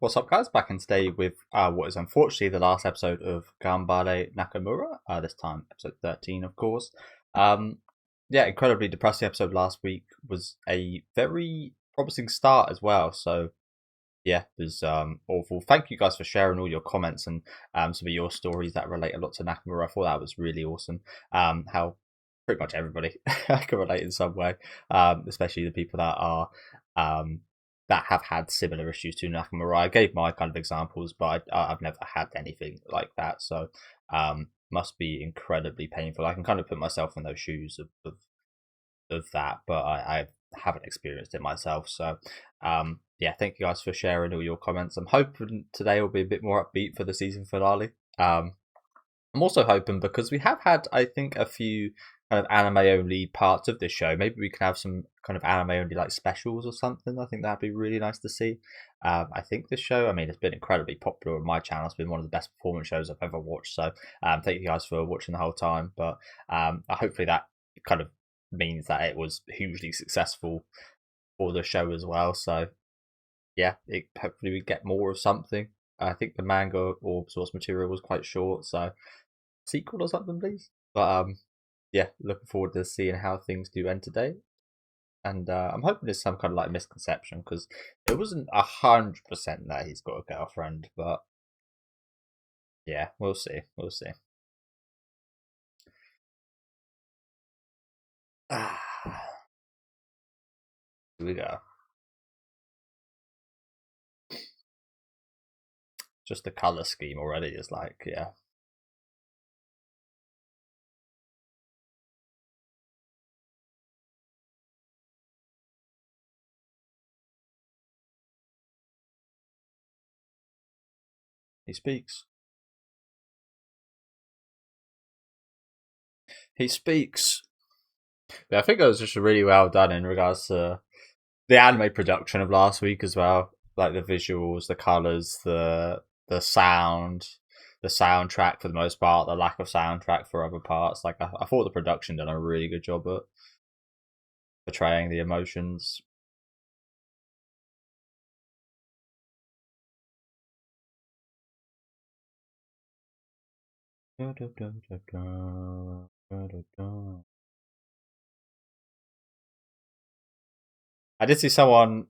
What's up, guys? Back in today with what is unfortunately the last episode of Gambale Nakamura. This time, episode 13, of course. Yeah, incredibly depressing episode last week. Was a very promising start as well. So, yeah, it was awful. Thank you guys for sharing all your comments and some of your stories that relate a lot to Nakamura. I thought that was really awesome. How pretty much everybody can relate in some way, especially the people that are um, that have had similar issues to Nakamura. I gave my kind of examples, but I've never had anything like that, so must be incredibly painful. I can kind of put myself in those shoes of that, but I haven't experienced it myself. So yeah, thank you guys for sharing all your comments. I'm hoping today will be a bit more upbeat for the season finale. I'm also hoping because we have had, I think, a few kind of anime only parts of this show. Maybe we can have some kind of anime only like specials or something. I think that'd be really nice to see. I think this show, I mean, it's been incredibly popular on my channel. It's been one of the best performance shows I've ever watched. So thank you guys for watching the whole time. But hopefully that kind of means that it was hugely successful for the show as well. So yeah, hopefully we get more of something. I think the manga or source material was quite short, so sequel or something, please. But yeah, looking forward to seeing how things do end today. And I'm hoping there's some kind of like misconception because it wasn't 100% that he's got a girlfriend, but yeah, we'll see. We'll see. Here we go. Just the color scheme already is like, yeah. He speaks. He speaks. Yeah, I think it was just really well done in regards to the anime production of last week as well. Like the visuals, the colors, the sound, the soundtrack for the most part, the lack of soundtrack for other parts. Like I thought the production done a really good job at portraying the emotions. I did see someone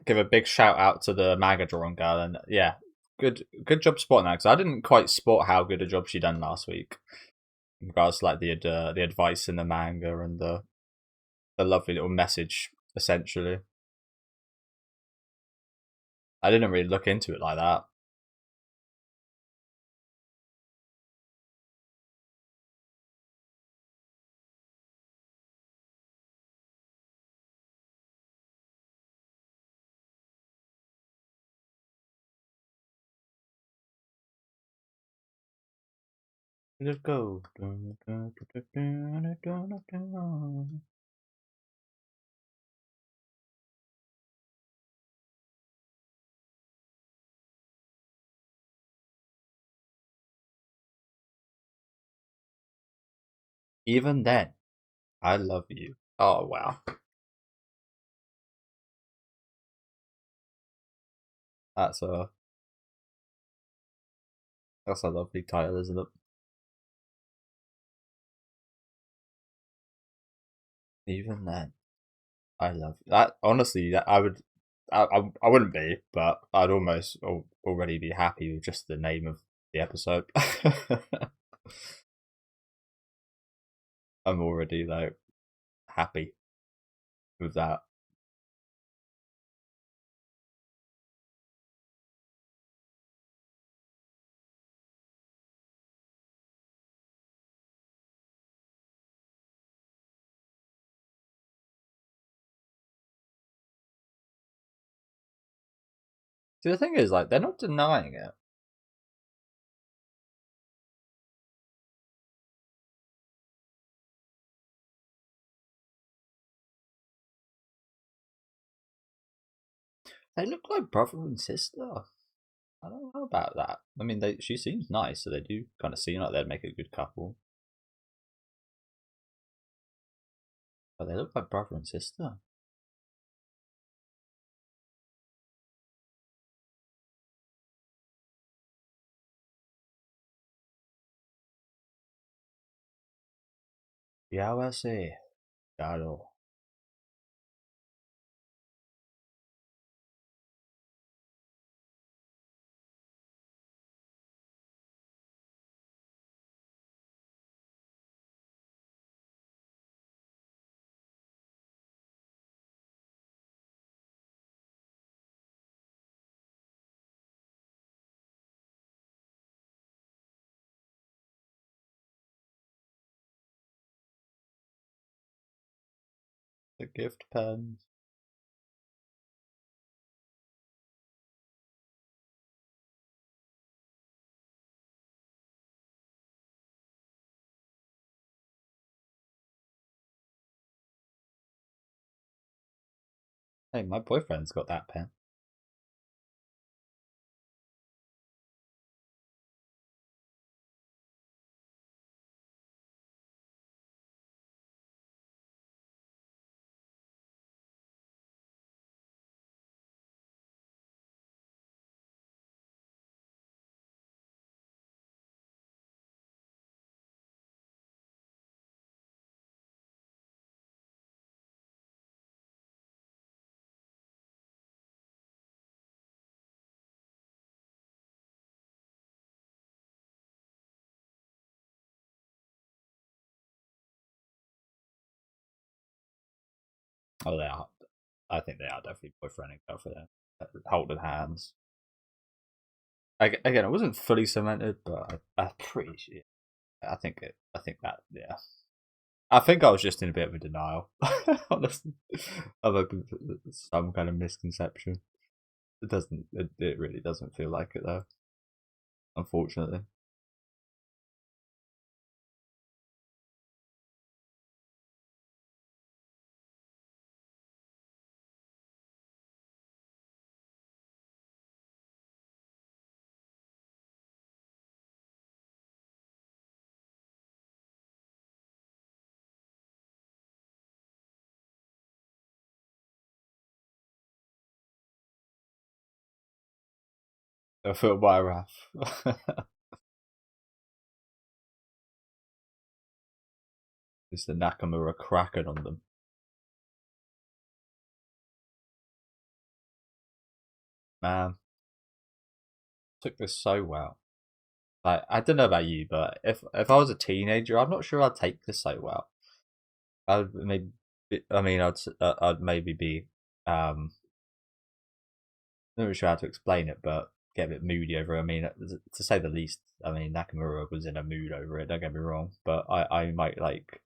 give a big shout out to the manga drawing girl, and yeah, good job spotting that because I didn't quite spot how good a job she done last week in regards to like the advice in the manga and the lovely little message essentially. I didn't really look into it like that. Let's go. Even then, I love you. Oh wow, that's a that's a lovely title, isn't it? Even then, I love you. That. Honestly, that I would. I wouldn't be, but I'd almost already be happy with just the name of the episode. I'm already like happy with that. See, the thing is, like, they're not denying it. They look like brother and sister. I don't know about that. I mean, she seems nice, so they do kind of seem like they'd make a good couple. But they look like brother and sister. 幸せ claro. The gift pens. Hey, my boyfriend's got that pen. Oh, they are. I think they are definitely boyfriend and girlfriend. Holding hands. Again, it wasn't fully cemented, but I'm pretty sure. I think it. I think that. Yeah. I think I was just in a bit of a denial. Honestly, of some kind of misconception. It doesn't. It really doesn't feel like it though. Unfortunately. I feel my wrath. It's the Nakamura cracking on them. Man, took this so well. Like, I don't know about you, but if I was a teenager, I'm not sure I'd take this so well. I'd maybe, I mean, I'd maybe be not really sure how to explain it, but get a bit moody over it. I mean, to say the least. I mean, Nakamura was in a mood over it. Don't get me wrong, but I might like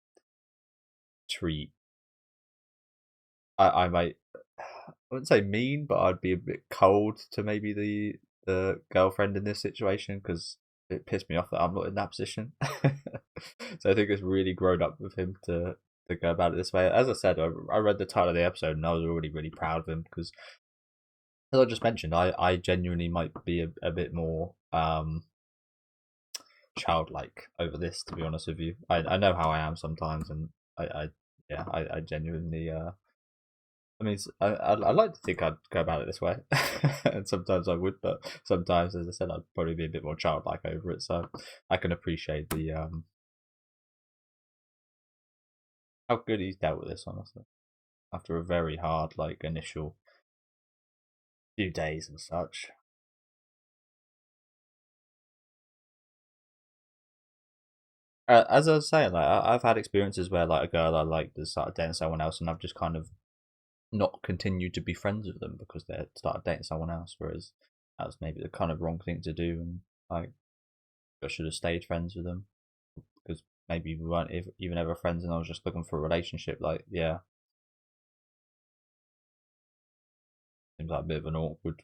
treat. I might. I wouldn't say mean, but I'd be a bit cold to maybe the girlfriend in this situation because it pissed me off that I'm not in that position. So I think it's really grown up with him to go about it this way. As I said, I read the title of the episode and I was already really proud of him because, as I just mentioned, I genuinely might be a bit more childlike over this. To be honest with you, I know how I am sometimes, and I yeah, I genuinely I mean, I'd like to think I'd go about it this way, and sometimes I would, but sometimes, as I said, I'd probably be a bit more childlike over it. So I can appreciate the how good he's dealt with this, honestly, after a very hard like initial few days and such. As I was saying, like I've had experiences where like a girl I like has started dating someone else, and I've just kind of not continued to be friends with them because they started dating someone else. Whereas that was maybe the kind of wrong thing to do, and like I should have stayed friends with them because maybe we weren't even ever friends, and I was just looking for a relationship. Like, yeah, seems like a bit of an awkward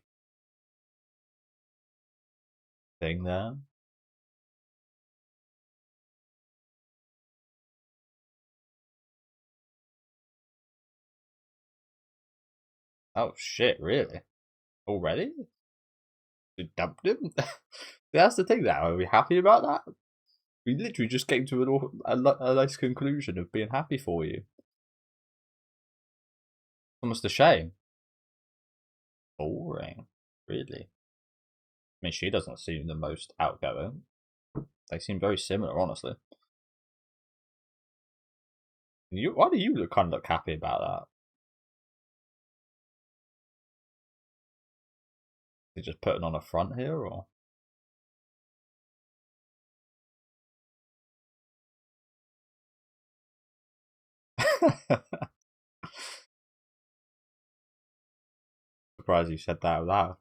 thing there. Oh shit, really? Already? You dumped him? That's the thing. Now, are we happy about that? We literally just came to a nice conclusion of being happy for you. Almost a shame. Boring. Really? I mean, she doesn't seem the most outgoing. They seem very similar, honestly. Why do you look kind of look happy about that? You're just putting on a front here, or? Surprised you said that out loud.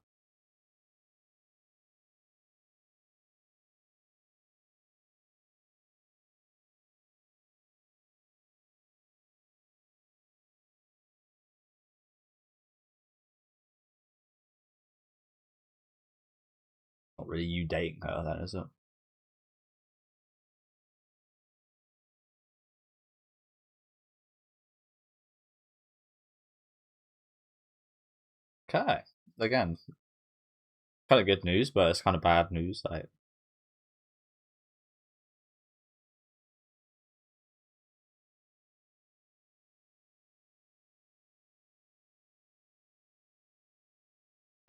Not really you dating her, then, is it? Okay. Again, kind of good news, but it's kind of bad news. Like,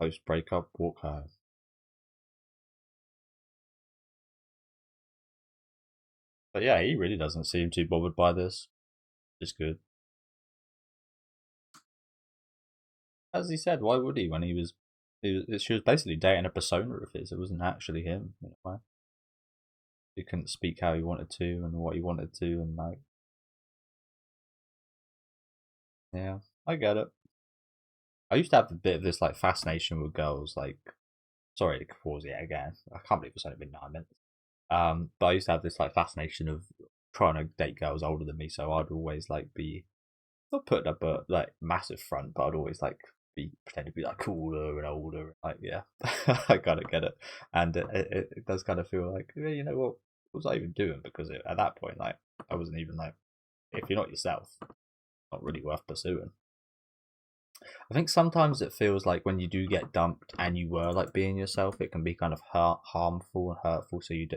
post breakup walk home. But yeah, he really doesn't seem too bothered by this. It's good. As he said, why would he when she was basically dating a persona of his. It wasn't actually him. In a way. He couldn't speak how he wanted to and what he wanted to, and like, yeah, I get it. I used to have a bit of this like fascination with girls. Like, sorry to pause it again. I can't believe it's only been 9 minutes. But I used to have this like fascination of trying to date girls older than me. So I'd always like be not putting up a like massive front, but I'd always like be pretend to be like cooler and older. Like, yeah, I kind of get it, and it does kind of feel like, yeah, you know what was I even doing? Because at that point, like, I wasn't even like, if you're not yourself, not really worth pursuing. I think sometimes it feels like when you do get dumped and you were like being yourself, it can be kind of harmful and hurtful. So you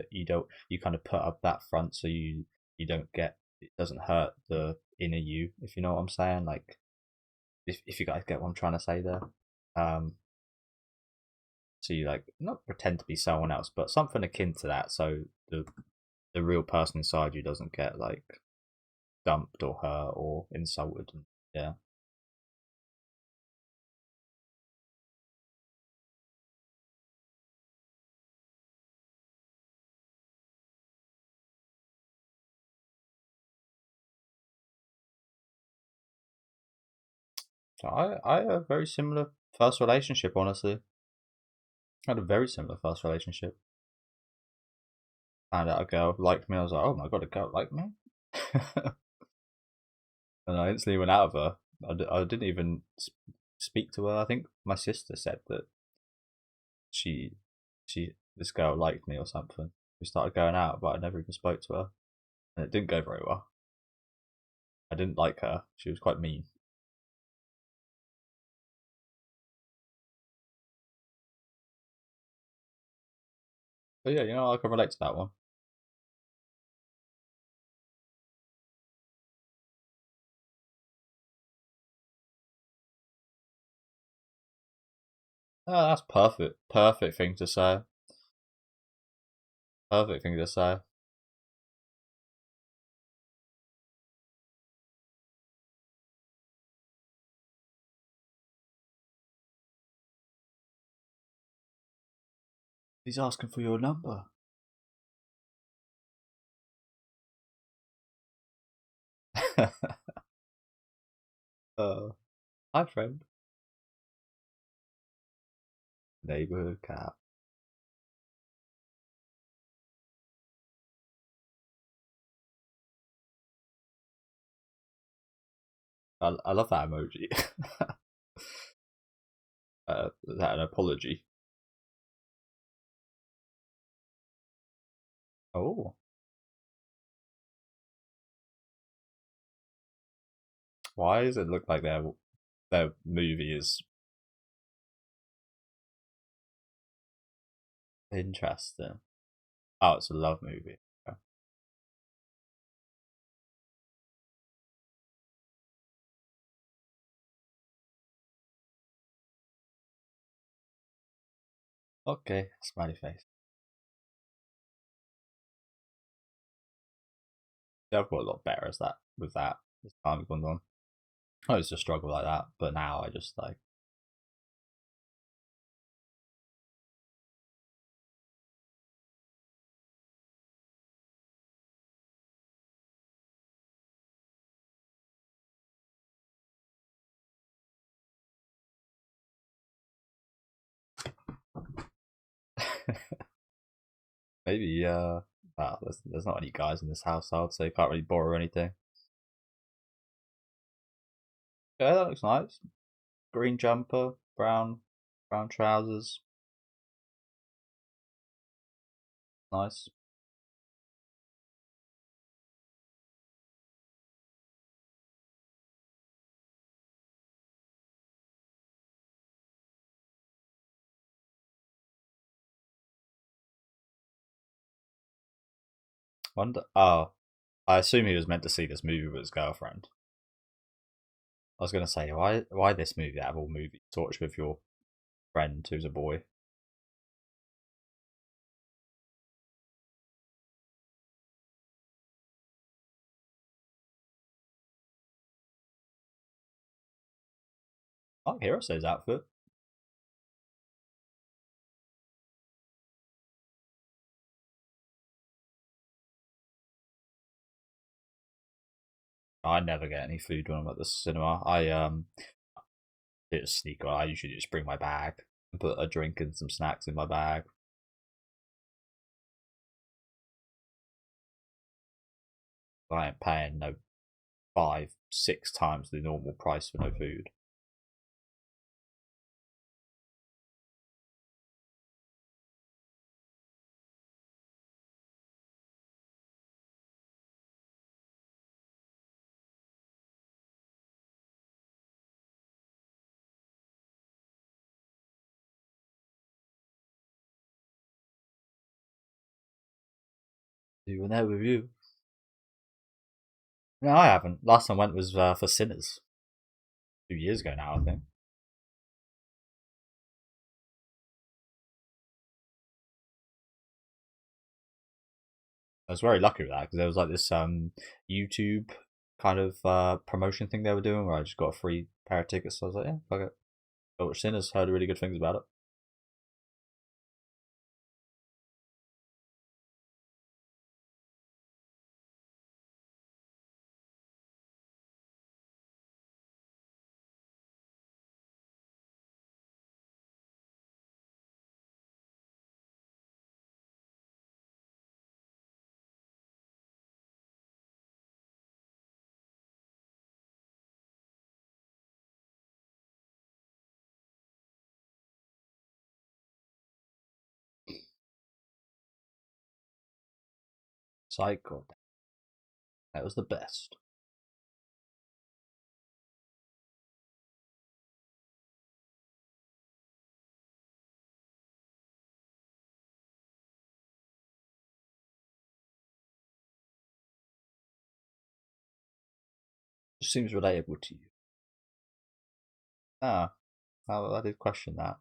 kind of put up that front so you don't get, it doesn't hurt the inner you, if you know what I'm saying. Like, if you guys get what I'm trying to say there. Um, so you like not pretend to be someone else, but something akin to that. So the real person inside you doesn't get like dumped or hurt or insulted. Yeah. So I had a very similar first relationship, honestly. I had a very similar first relationship. Found out a girl liked me. I was like, oh my god, a girl liked me? And I instantly went out of her. I didn't even speak to her. I think my sister said that she, this girl liked me or something. We started going out, but I never even spoke to her. And it didn't go very well. I didn't like her. She was quite mean. But yeah, I can relate to that one. Oh, that's perfect. Perfect thing to say. Perfect thing to say. He's asking for your number. Hi, friend. Neighborhood cat. I love that emoji. Is that an apology? Oh, why does it look like their movie is interesting? Oh, it's a love movie. Okay, okay, smiley face. Yeah, I've got a lot better as that with that. as time gone on. I used to struggle like that, but now I just like. Maybe well, there's not any guys in this household, so you can't really borrow anything. Yeah, that looks nice. Green jumper, brown trousers. Nice. Wonder. Oh, I assume he was meant to see this movie with his girlfriend. I was gonna say why this movie out of all movies? To watch with your friend who's a boy. Oh, Hirose's outfit. I never get any food when I'm at the cinema. I just sneak on. I usually just bring my bag and put a drink and some snacks in my bag. I ain't paying no 5, 6 times the normal price for no food. You were there with you. No, I haven't. Last time I went was for Sinners 2 years ago now. I think I was very lucky with that because there was like this YouTube kind of promotion thing they were doing where I just got a free pair of tickets. So I was like, yeah, fuck it. Go watch Sinners. Heard really good things about it. Psycho. That was the best. It seems relatable to you. Ah, I did question that.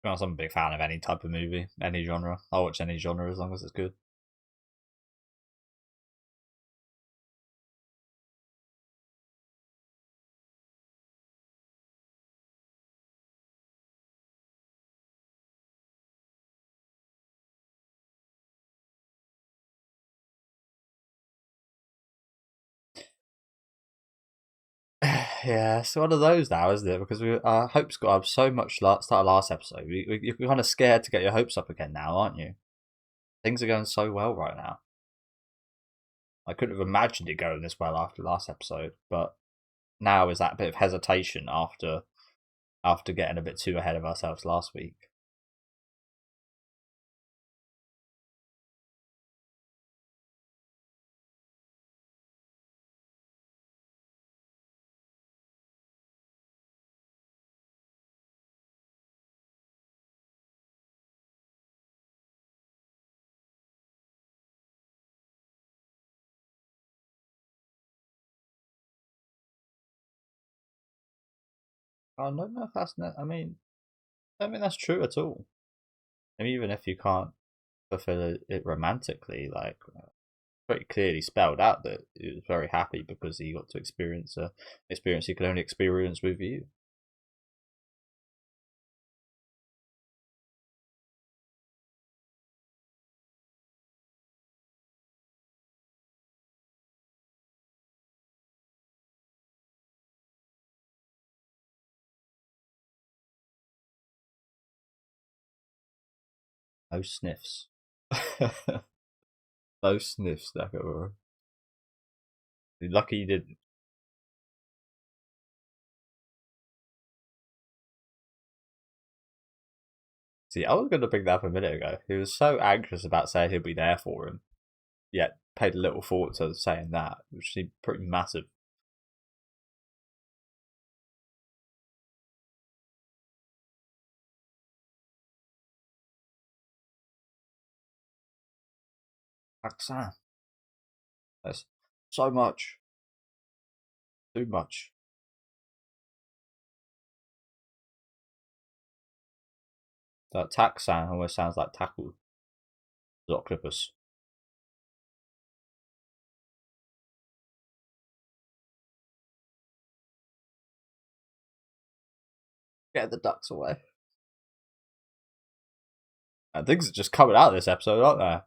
I'm a big fan of any type of movie, any genre. I'll watch any genre as long as it's good. Yeah, it's one of those now, isn't it? Because our hopes got up so much start of last episode. You're kind of scared to get your hopes up again now, aren't you? Things are going so well right now. I couldn't have imagined it going this well after last episode, but now is that bit of hesitation after getting a bit too ahead of ourselves last week. I don't know if that's. I mean, I mean, that's true at all. I mean, even if you can't fulfill it romantically, like pretty clearly spelled out that he was very happy because he got to experience a experience he could only experience with you. No sniffs. No sniffs, Nakamura. You're lucky you didn't. See, I was going to bring that up a minute ago. He was so anxious about saying he'll be there for him, yet paid little thought to saying that, which seemed pretty massive. Roxanne, that's so much. Too much. That Taxan almost sounds like tackle. The octopus. Get the ducks away. And things are just coming out of this episode, aren't they?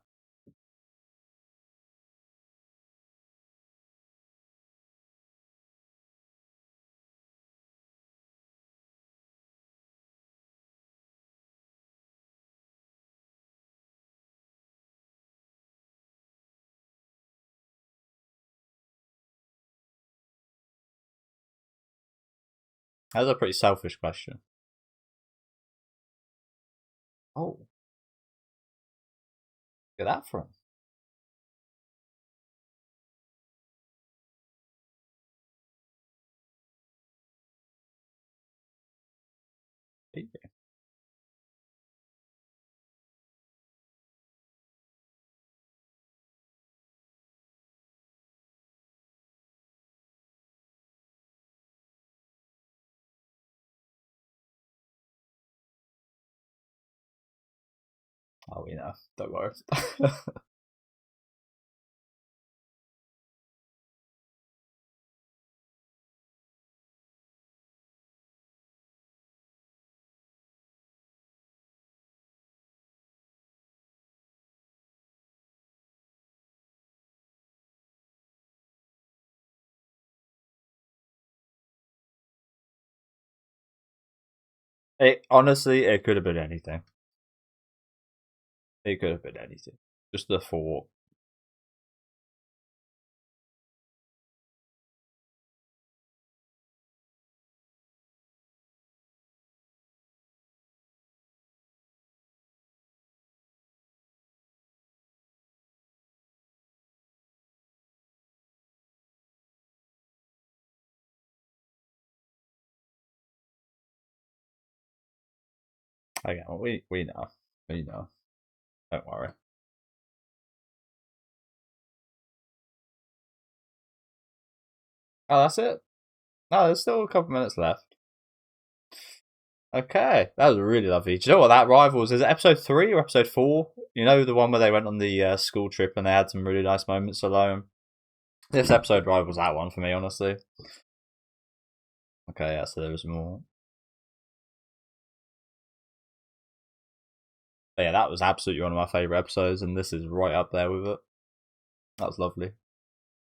That's a pretty selfish question. Oh, get that from? Oh, we know. Don't worry. Honestly, it could have been anything. It could have been anything. Just the thought. Again, we know. We know. Don't worry. Oh, that's it? No, there's still a couple minutes left. Okay, that was really lovely. Do you know what that rivals? Is it episode 3 or episode 4? You know, the one where they went on the school trip and they had some really nice moments alone? This episode rivals that one for me, honestly. Okay, yeah, so there was more. But yeah, that was absolutely one of my favourite episodes, and this is right up there with it. That was lovely.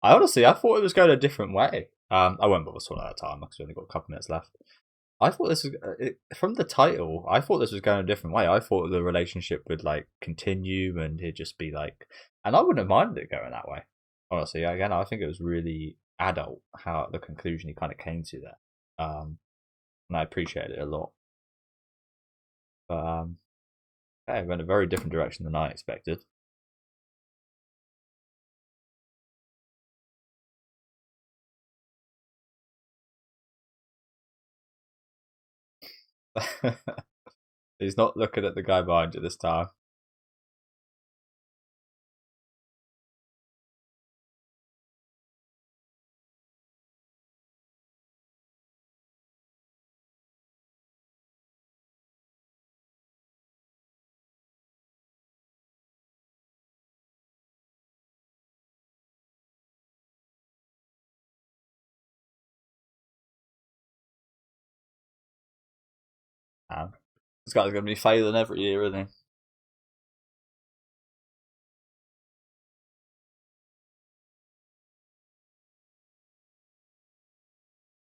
I thought it was going a different way. I won't bother talking at that time because we only got a couple minutes left. I thought this was from the title. I thought this was going a different way. I thought the relationship would like continue and it'd just be like, and I wouldn't have minded it going that way. Honestly, again, I think it was really adult how the conclusion he kind of came to there, and I appreciated it a lot. But yeah, it went a very different direction than I expected. He's not looking at the guy behind you this time. man. This guy's going to be failing every year, isn't he?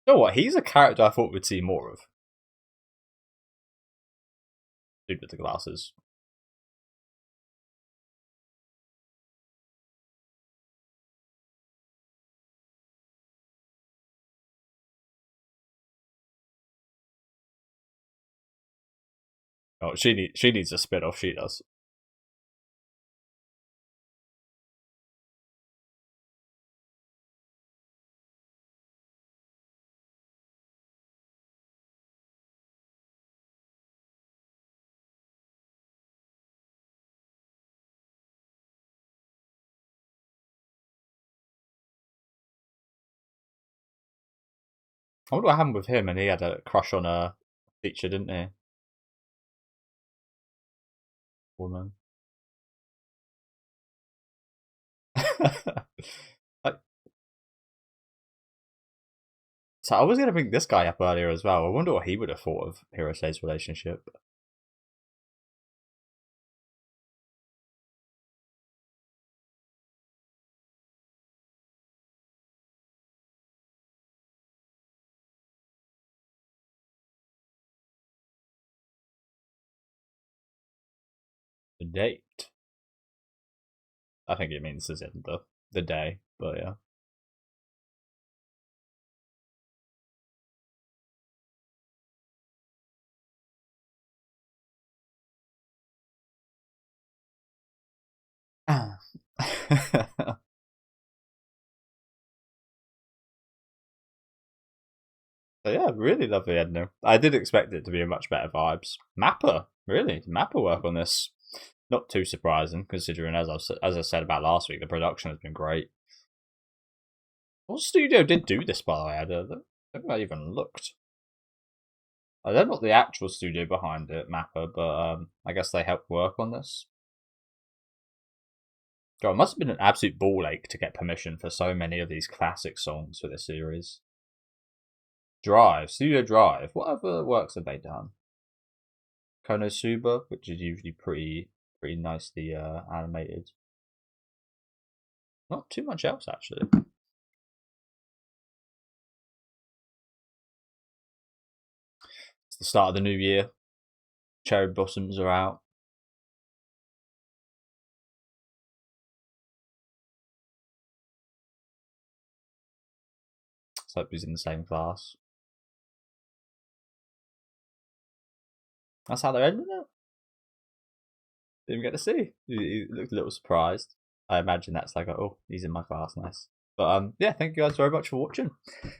You know what? He's a character I thought we'd see more of. Dude with the glasses. Oh, she needs a spin off. She does. I wonder what happened with him, and he had a crush on a teacher, didn't he? Woman. So I was going to bring this guy up earlier as well. I wonder what he would have thought of Hirosei's relationship. The date. I think it means as in the day, but yeah. So yeah, really lovely ending. I did expect it to be a much better vibes. Mappa, really, Mappa work on this. Not too surprising, considering as I said about last week, the production has been great. What studio did do this, by the way? I don't think I even looked. They're not the actual studio behind it, Mappa, but I guess they helped work on this. God, it must have been an absolute ball ache to get permission for so many of these classic songs for this series. Drive, Studio Drive. What other works have they done? Konosuba, which is usually pretty nicely animated. Not too much else actually. It's the start of the new year. Cherry blossoms are out. Let's hope he's in the same class. That's how they're ending it. Didn't get to see. He looked a little surprised. I imagine that's like, oh, he's in my class, nice. But yeah, thank you guys very much for watching.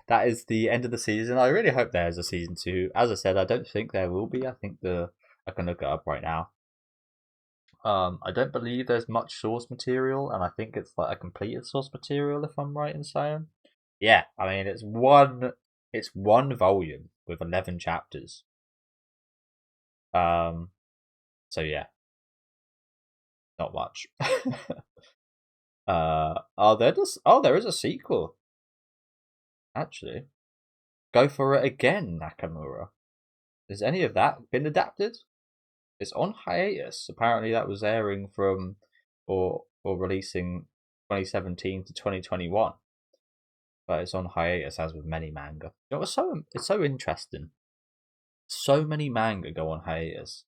That is the end of the season. I really hope there's a season 2. As I said, I don't think there will be. I think I can look it up right now. I don't believe there's much source material, and I think it's like a completed source material, if I'm right in saying. Yeah, I mean it's one volume with 11 chapters. So yeah, not much. There is a sequel. Actually, go for it again, Nakamura. Has any of that been adapted? It's on hiatus. Apparently, that was airing from or releasing 2017 to 2021, but it's on hiatus as with many manga. You know, it's so interesting. So many manga go on hiatus,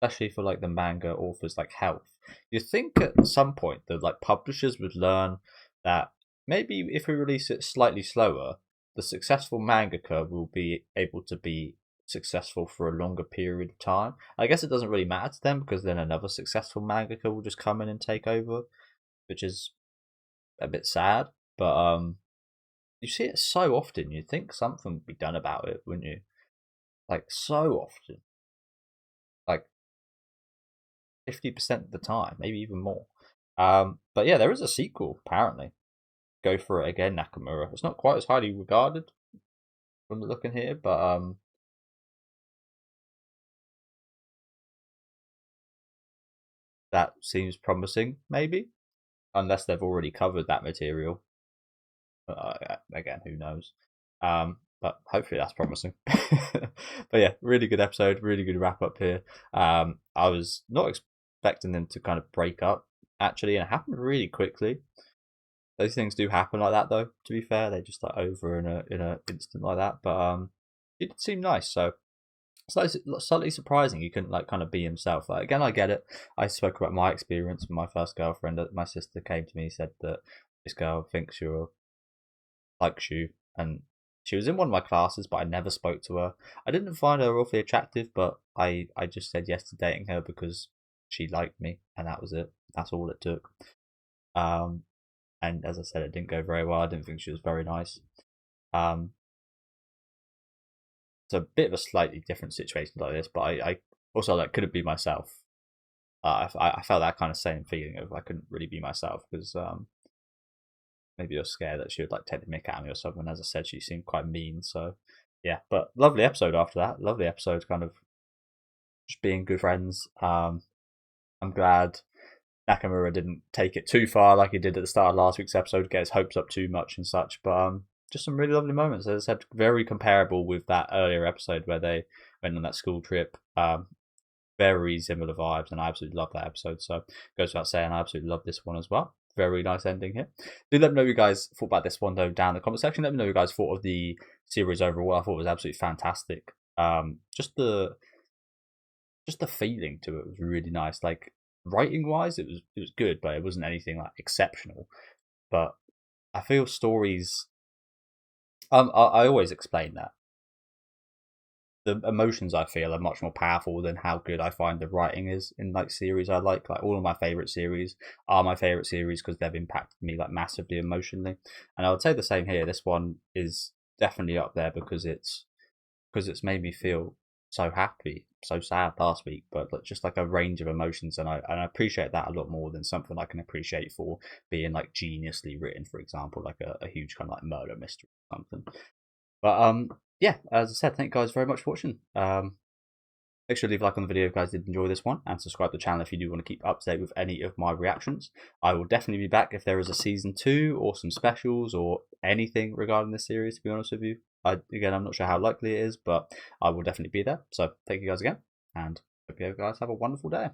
especially for like the manga authors like health. You think at some point that like publishers would learn that maybe if we release it slightly slower, the successful mangaka will be able to be successful for a longer period of time. I guess it doesn't really matter to them because then another successful mangaka will just come in and take over, which is a bit sad. But you see it so often. You'd think something would be done about it, wouldn't you? Like so often. Like 50% of the time, maybe even more. But yeah, there is a sequel, apparently. Go for it again, Nakamura. It's not quite as highly regarded from the looking here, but that seems promising, maybe. Unless they've already covered that material. Again, who knows? But hopefully that's promising. But yeah, really good episode, really good wrap up here. I was not expecting them to kind of break up actually, and it happened really quickly. Those things do happen like that, though. To be fair, they just like over in a instant like that. But it did seem nice. So slightly surprising he couldn't like kind of be himself. Like again, I get it. I spoke about my experience with my first girlfriend. My sister came to me and said that this girl thinks you're likes you, and she was in one of my classes, but I never spoke to her. I didn't find her awfully attractive, but I just said yes to dating her because she liked me, and that was it. That's all it took. Um, and as I said, it didn't go very well. I didn't think she was very nice. Um, it's a bit of a slightly different situation like this, but I also like couldn't be myself. I felt that kind of same feeling of I couldn't really be myself because maybe you're scared that she would like take the mick out of me or something. As I said, she seemed quite mean. So yeah, but lovely episode after that. Lovely episode, kind of just being good friends. I'm glad Nakamura didn't take it too far like he did at the start of last week's episode, get his hopes up too much and such. But just some really lovely moments. As I said, very comparable with that earlier episode where they went on that school trip. Very similar vibes, and I absolutely love that episode. So goes without saying, I absolutely love this one as well. Very nice ending here. Do let me know what you guys thought about this one though down in the comment section. Let me know what you guys thought of the series overall. I thought it was absolutely fantastic. Just the feeling to it was really nice. Like writing wise, it was good, but it wasn't anything like exceptional. But I feel stories. I always explain that the emotions I feel are much more powerful than how good I find the writing is in like series I like. Like all of my favorite series are my favorite series because they've impacted me like massively emotionally. And I would say the same here. This one is definitely up there because it's made me feel so happy, so sad last week, but just like a range of emotions, and I appreciate that a lot more than something I can appreciate for being like geniusly written, for example, like a huge kind of like murder mystery or something. But yeah, as I said, thank you guys very much for watching. Make sure to leave a like on the video if you guys did enjoy this one, and subscribe to the channel if you do want to keep up to date with any of my reactions. I will definitely be back if there is a season 2 or some specials or anything regarding this series, to be honest with you. Again, I'm not sure how likely it is, but I will definitely be there. So thank you guys again, and hope you guys have a wonderful day.